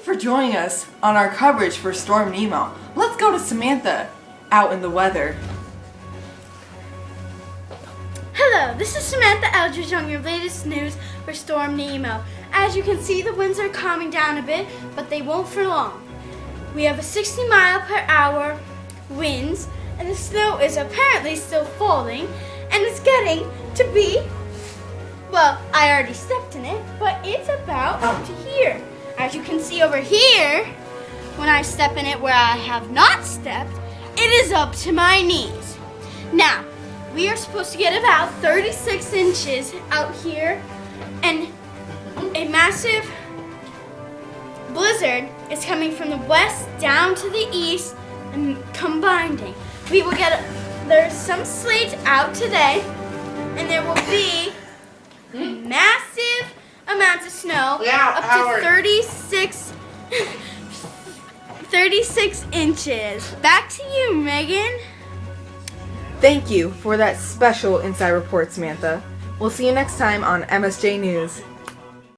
you for joining us on our coverage for Storm Nemo. Let's go to Samantha out in the weather. Hello, this is Samantha Eldridge on your latest news for Storm Nemo. As you can see, the winds are calming down a bit, but they won't for long. We have a 60-mile-per-hour winds, and the snow is apparently still falling, and it's getting to be, well, I already stepped in it, but it's about up to here. As you can see over here, when I step in it where I have not stepped, it is up to my knees. Now, we are supposed to get about 36 inches out here, and a massive blizzard is coming from the west down to the east and combining. We will get, there's some sleet out today, and there will be massive amounts of snow, up to 36 inches. Back to you, Megan. Thank you for that special inside report, Samantha. We'll see you next time on MSJ News.